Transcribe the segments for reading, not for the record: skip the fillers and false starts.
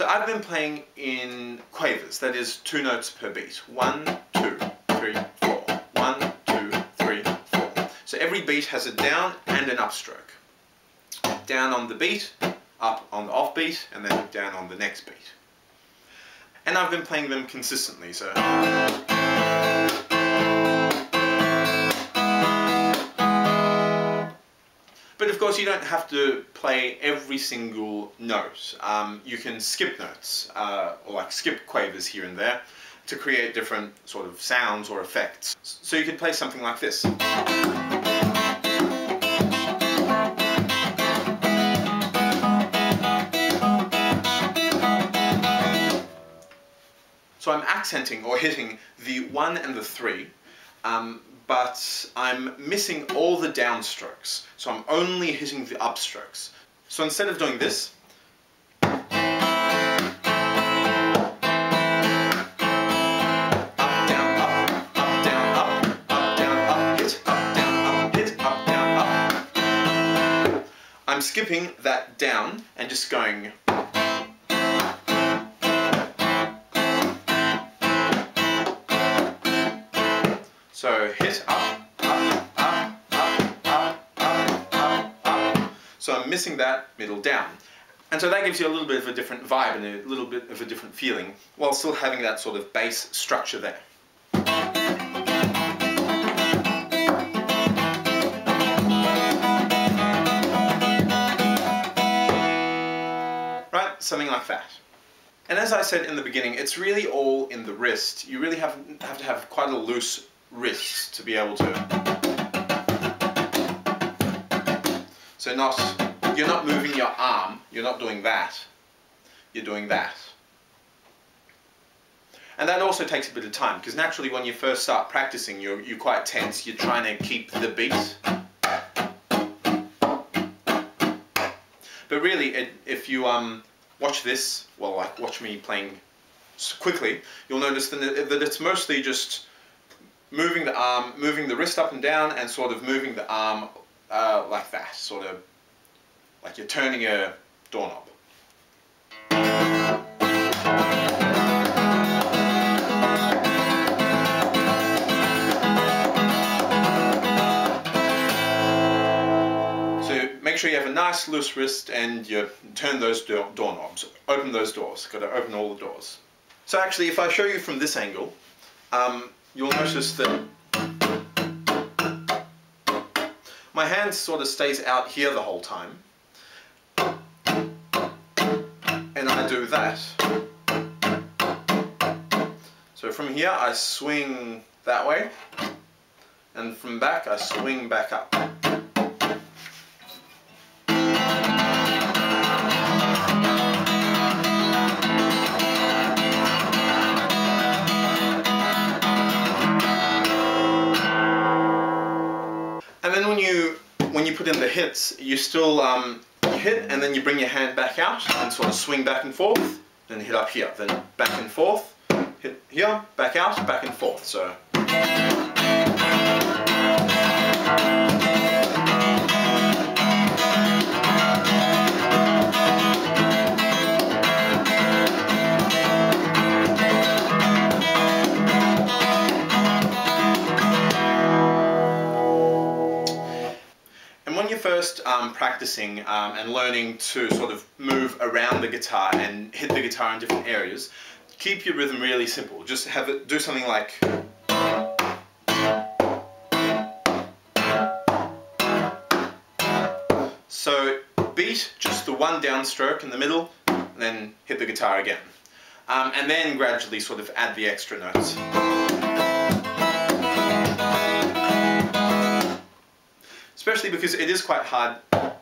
So I've been playing in quavers, that is 2 notes per beat. 1, 2, 3, 4. 1, 2, 3, 4. So every beat has a down and an upstroke. Down on the beat, up on the off beat, and then down on the next beat. And I've been playing them consistently, so... But of course you don't have to play every single note. You can skip notes, or like skip quavers here and there, to create different sort of sounds or effects. So you could play something like this. So I'm accenting or hitting the 1 and the 3, but I'm missing all the downstrokes. So I'm only hitting the upstrokes. So instead of doing this, up, down, up, down, up, down, up, hit, up, down, up, hit, up, down, up. I'm skipping that down and just going. So hit up, up, up, up, up, up, up, up. So I'm missing that middle down. And so that gives you a little bit of a different vibe and a little bit of a different feeling, while still having that sort of bass structure there. Right, something like that. And as I said in the beginning, it's really all in the wrist. You really have to have quite a loose wrists to be able to. So you're not moving your arm, you're not doing that, you're doing that. And that also takes a bit of time, because naturally when you first start practicing you're quite tense, you're trying to keep the beat. But really, if you watch this, well, like watch me playing quickly, you'll notice that it's mostly just moving the arm, moving the wrist up and down, and sort of moving the arm like that, sort of like you're turning a doorknob. So make sure you have a nice loose wrist and you turn those doorknobs, open those doors, got to open all the doors. So actually if I show you from this angle, you'll notice that my hand sort of stays out here the whole time, and I do that. So from here I swing that way, and from back I swing back up. And then when you put in the hits, you still hit and then you bring your hand back out and sort of swing back and forth, then hit up here, then back and forth, hit here, back out, back and forth. So. First practicing and learning to sort of move around the guitar and hit the guitar in different areas, keep your rhythm really simple. Just have it do something like. So beat just the one downstroke in the middle, and then hit the guitar again. And then gradually sort of add the extra notes. Especially because it is quite hard.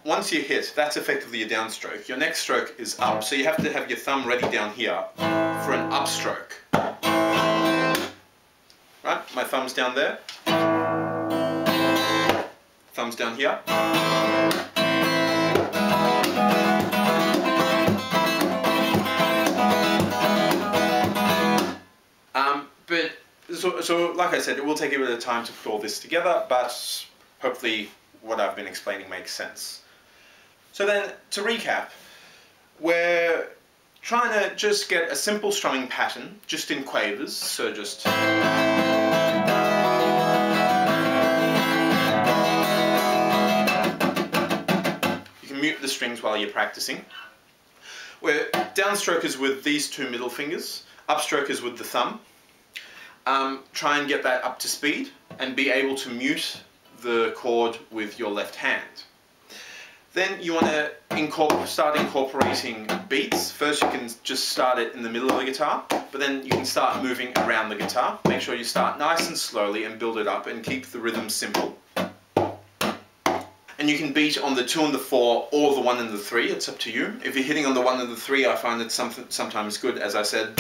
Once you hit, that's effectively your downstroke. Your next stroke is up, so you have to have your thumb ready down here for an upstroke. Right, my thumb's down there. Thumb's down here. So like I said, it will take a bit of time to put all this together, but hopefully what I've been explaining makes sense. So then, to recap, we're trying to just get a simple strumming pattern, just in quavers, so just... You can mute the strings while you're practicing. Where downstroke is with these two middle fingers, upstroke is with the thumb. Try and get that up to speed and be able to mute the chord with your left hand. Then you want to start incorporating beats. First you can just start it in the middle of the guitar, but then you can start moving around the guitar. Make sure you start nice and slowly and build it up and keep the rhythm simple. And you can beat on the 2 and the 4 or the 1 and the 3, it's up to you. If you're hitting on the 1 and the 3, I find it sometimes good, as I said,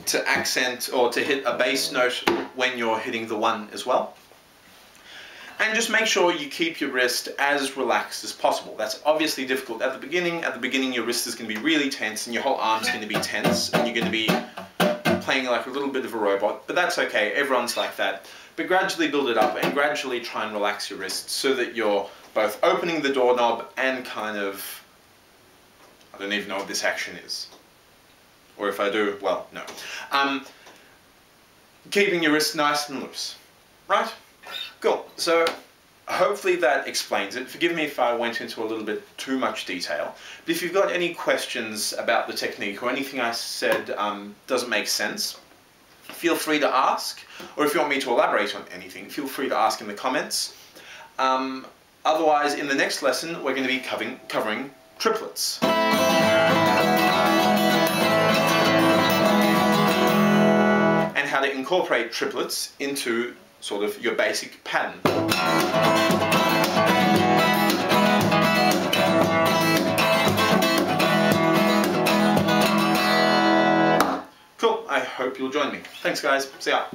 to accent or to hit a bass note when you're hitting the 1 as well. And just make sure you keep your wrist as relaxed as possible. That's obviously difficult at the beginning. At the beginning your wrist is going to be really tense and your whole arm's going to be tense and you're going to be playing like a little bit of a robot, but that's okay, everyone's like that. But gradually build it up and gradually try and relax your wrist so that you're both opening the doorknob and kind of, I don't even know what this action is. Or if I do, well, no. Keeping your wrist nice and loose, right? Cool, so hopefully that explains it. Forgive me if I went into a little bit too much detail, but if you've got any questions about the technique or anything I said doesn't make sense, feel free to ask, or if you want me to elaborate on anything, feel free to ask in the comments. Otherwise, in the next lesson, we're going to be covering triplets. And how to incorporate triplets into sort of your basic pattern. Cool, I hope you'll join me. Thanks guys, see ya.